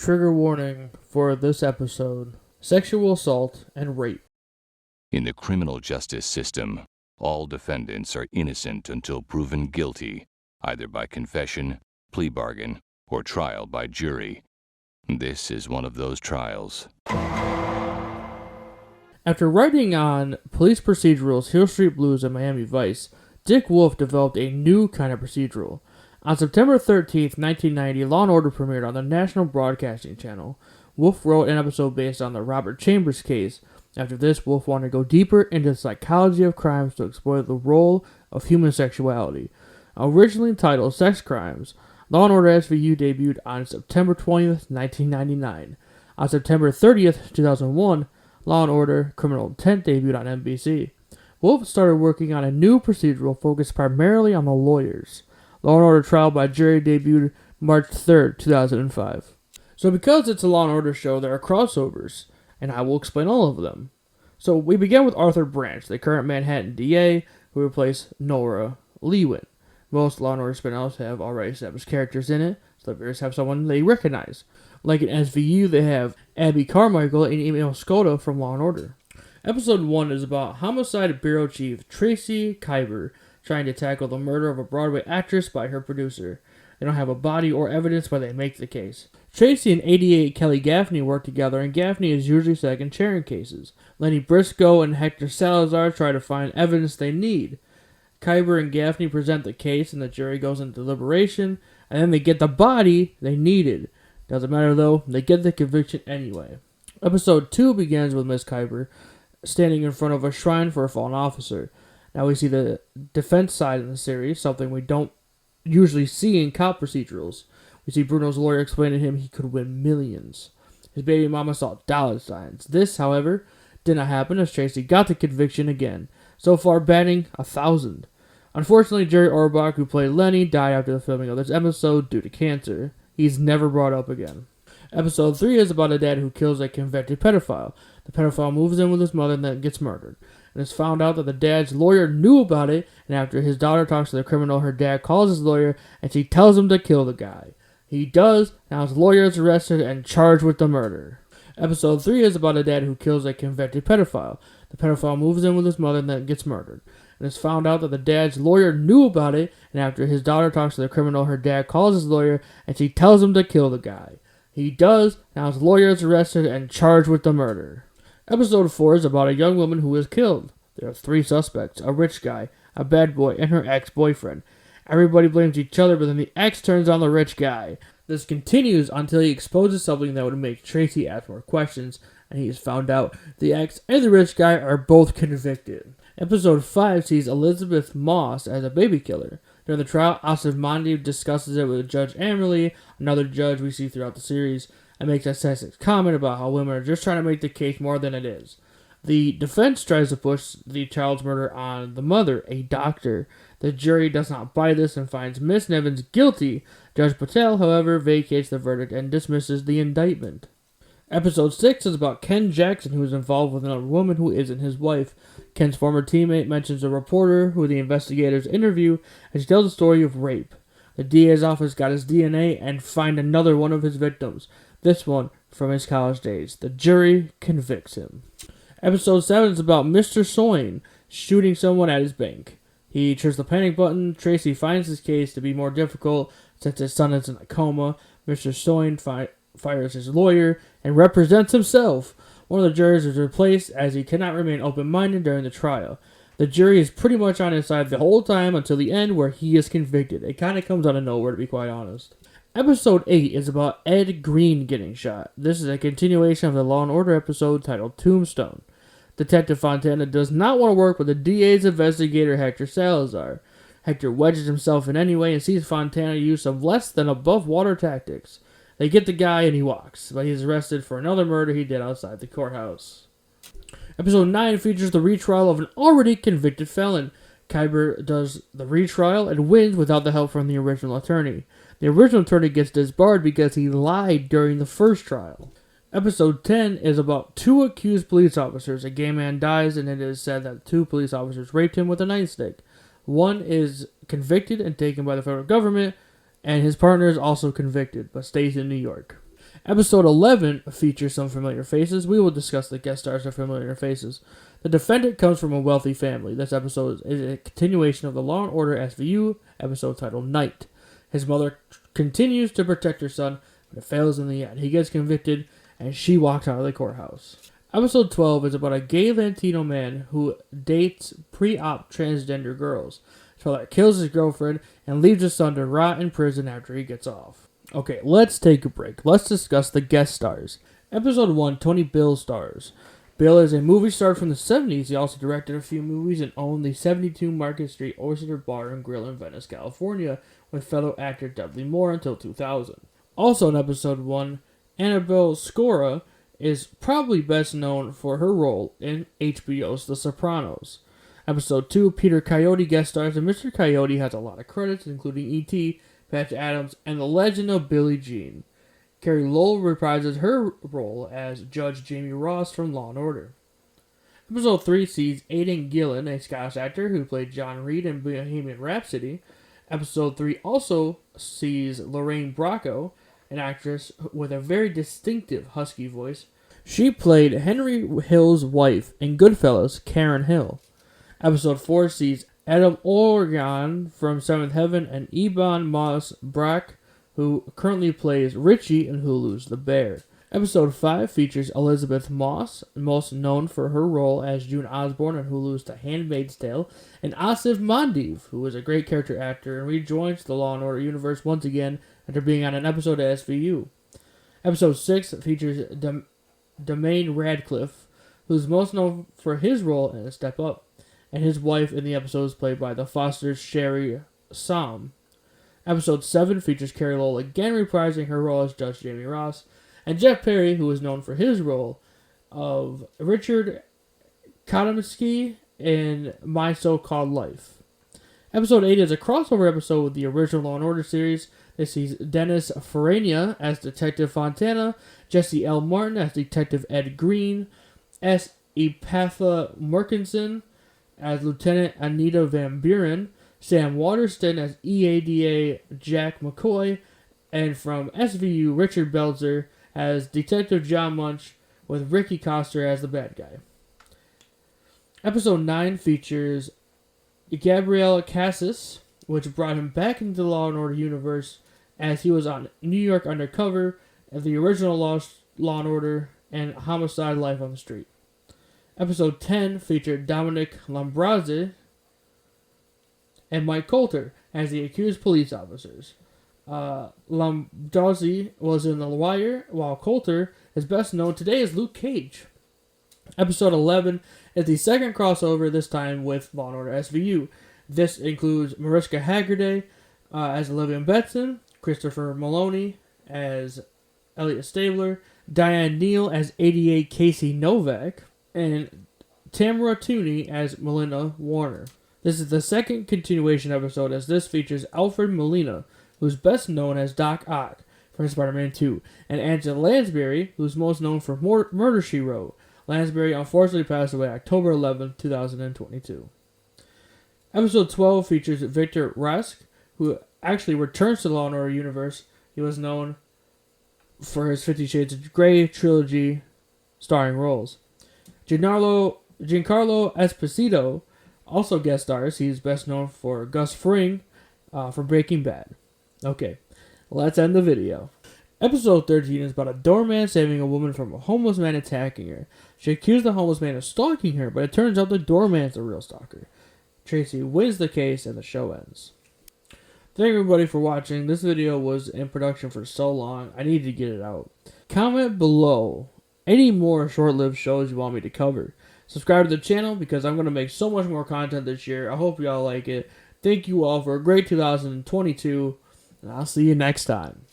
Trigger warning for this episode: sexual assault and rape. In the criminal justice system, all defendants are innocent until proven guilty, either by confession, plea bargain, or trial by jury. This is one of those trials. After writing on police procedurals, Hill Street Blues, and Miami Vice, Dick Wolf developed a new kind of procedural. On September 13th, 1990, Law & Order premiered on the National Broadcasting Channel. Wolf wrote an episode based on the Robert Chambers case. After this, Wolf wanted to go deeper into the psychology of crimes to explore the role of human sexuality. Originally titled Sex Crimes, Law & Order SVU debuted on September 20th, 1999. On September 30th, 2001, Law & Order Criminal Intent debuted on NBC. Wolf started working on a new procedural focused primarily on the lawyers. Law & Order Trial by Jury debuted March 3rd, 2005. So because it's a Law & Order show, there are crossovers, and I will explain all of them. So we begin with Arthur Branch, the current Manhattan DA, who replaced Nora Lewin. Most Law & Order spin-offs have already established characters in it, so the viewers have someone they recognize. Like in SVU, they have Abby Carmichael and Emil Skoda from Law & Order. Episode 1 is about Homicide Bureau Chief Tracy Kyber trying to tackle the murder of a Broadway actress by her producer. They don't have a body or evidence, but they make the case. Tracy and 88 Kelly Gaffney work together, and Gaffney is usually second chair in cases. Lenny Briscoe and Hector Salazar try to find evidence they need. Kyber and Gaffney present the case, and the jury goes into deliberation, and then they get the body they needed. Doesn't matter though, they get the conviction anyway. Episode 2 begins with Miss Kyber standing in front of a shrine for a fallen officer. Now we see the defense side in the series, something we don't usually see in cop procedurals. We see Bruno's lawyer explain to him he could win millions. His baby mama saw dollar signs. This, however, did not happen as Tracy got the conviction again, so far batting 1,000. Unfortunately, Jerry Orbach, who played Lenny, died after the filming of this episode due to cancer. He's never brought up again. Episode 3 is about a dad who kills a convicted pedophile. The pedophile moves in with his mother and then gets murdered. And it's found out that the dad's lawyer knew about it, and after his daughter talks to the criminal, her dad calls his lawyer, and she tells him to kill the guy. He does. Now his lawyer is arrested and charged with the murder. Episode 3 is about a dad who kills a convicted pedophile. The pedophile moves in with his mother and then gets murdered. And it's found out that the dad's lawyer knew about it, and after his daughter talks to the criminal, her dad calls his lawyer, and she tells him to kill the guy. He does. Now his lawyer is arrested and charged with the murder. Episode 4 is about a young woman who is killed. There are 3 suspects: a rich guy, a bad boy, and her ex-boyfriend. Everybody blames each other, but then the ex turns on the rich guy. This continues until he exposes something that would make Tracy ask more questions, and he is found out. The ex and the rich guy are both convicted. Episode 5 sees Elizabeth Moss as a baby killer. During the trial, Asif Mandi discusses it with Judge Amerly, another judge we see throughout the series, and makes a sexist comment about how women are just trying to make the case more than it is. The defense tries to push the child's murder on the mother, a doctor. The jury does not buy this and finds Miss Nevins guilty. Judge Patel, however, vacates the verdict and dismisses the indictment. Episode 6 is about Ken Jackson, who is involved with another woman who isn't his wife. Ken's former teammate mentions a reporter who the investigators interview, and she tells a story of rape. The DA's office got his DNA and find another one of his victims, this one from his college days. The jury convicts him. Episode 7 is about Mr. Soin shooting someone at his bank. He triggers the panic button. Tracy finds his case to be more difficult since his son is in a coma. Mr. Soin fires his lawyer and represents himself. One of the jurors is replaced as he cannot remain open-minded during the trial. The jury is pretty much on his side the whole time until the end where he is convicted. It kind of comes out of nowhere, to be quite honest. Episode 8 is about Ed Green getting shot. This is a continuation of the Law & Order episode titled Tombstone. Detective Fontana does not want to work with the DA's investigator Hector Salazar. Hector wedges himself in anyway and sees Fontana use some less than above water tactics. They get the guy and he walks, but he's arrested for another murder he did outside the courthouse. Episode 9 features the retrial of an already convicted felon. Kyber does the retrial and wins without the help from the original attorney. The original attorney gets disbarred because he lied during the first trial. Episode 10 is about 2 accused police officers. A gay man dies, and it is said that 2 police officers raped him with a nightstick. One is convicted and taken by the federal government, and his partner is also convicted, but stays in New York. Episode 11 features some familiar faces. We will discuss the guest stars of familiar faces. The defendant comes from a wealthy family. This episode is a continuation of the Law & Order SVU episode titled Night. His mother continues to protect her son, but it fails in the end. He gets convicted, and she walks out of the courthouse. Episode 12 is about a gay Latino man who dates pre-op transgender girls. His father kills his girlfriend and leaves his son to rot in prison after he gets off. Okay, let's take a break. Let's discuss the guest stars. Episode 1, Tony Bill stars. Bill is a movie star from the 70s. He also directed a few movies and owned the 72 Market Street Oyster Bar and Grill in Venice, California, with fellow actor Dudley Moore until 2000. Also in Episode 1, Annabelle Sciorra is probably best known for her role in HBO's The Sopranos. Episode 2, Peter Coyote guest stars, and Mr. Coyote has a lot of credits, including E.T., Patch Adams, and The Legend of Billie Jean. Carrie Lowell reprises her role as Judge Jamie Ross from Law & Order. Episode 3 sees Aidan Gillen, a Scottish actor who played John Reed in Bohemian Rhapsody. Episode 3 also sees Lorraine Bracco, an actress with a very distinctive husky voice. She played Henry Hill's wife in Goodfellas, Karen Hill. Episode 4 sees Adam Organ from Seventh Heaven and Ebon Moss-Bachrach, who currently plays Richie in Hulu's The Bear. Episode 5 features Elizabeth Moss, most known for her role as June Osborne in Hulu's The Handmaid's Tale, and Asif Mandev, who is a great character actor and rejoins the Law & Order universe once again after being on an episode of SVU. Episode 6 features Demain Radcliffe, who's most known for his role in Step Up, and his wife in the episode is played by the Fosters' Sherry Som. Episode 7 features Carrie Lowell again reprising her role as Judge Jamie Ross, and Jeff Perry, who is known for his role of Richard Kotaminsky in My So-Called Life. Episode 8 is a crossover episode with the original Law & Order series. This sees Dennis Farina as Detective Fontana, Jesse L. Martin as Detective Ed Green, S. Epatha Murkinson as Lieutenant Anita Van Buren, Sam Waterston as EADA Jack McCoy, and from SVU, Richard Belzer as Detective John Munch, with Ricky Coster as the bad guy. Episode 9 features Gabriel Cassis, which brought him back into the Law & Order universe as he was on New York Undercover, and the original Law & Order, and Homicide: Life on the Street. Episode 10 featured Dominic Lambraze and Mike Coulter as the accused police officers. Lambraze was in The Wire, while Coulter is best known today as Luke Cage. Episode 11 is the second crossover, this time with Law & Order SVU. This includes Mariska Hargitay as Olivia Benson, Christopher Maloney as Elliot Stabler, Diane Neal as 88 Casey Novak, and Tamara Tooney as Melinda Warner. This is the second continuation episode, as this features Alfred Molina, who's best known as Doc Ock from Spider-Man 2, and Angela Lansbury, who's most known for Murder, She Wrote. Lansbury unfortunately passed away October 11, 2022. Episode 12 features Victor Rask, who actually returns to the Law & Order universe. He was known for his 50 Shades of Grey trilogy starring roles. Giancarlo Esposito also guest stars. He's best known for Gus Fring from Breaking Bad. Okay, let's end the video. Episode 13 is about a doorman saving a woman from a homeless man attacking her. She accused the homeless man of stalking her, but it turns out the doorman's the real stalker. Tracy wins the case and the show ends. Thank you everybody for watching. This video was in production for so long, I needed to get it out. Comment below any more short-lived shows you want me to cover. Subscribe to the channel because I'm going to make so much more content this year. I hope y'all like it. Thank you all for a great 2022, and I'll see you next time.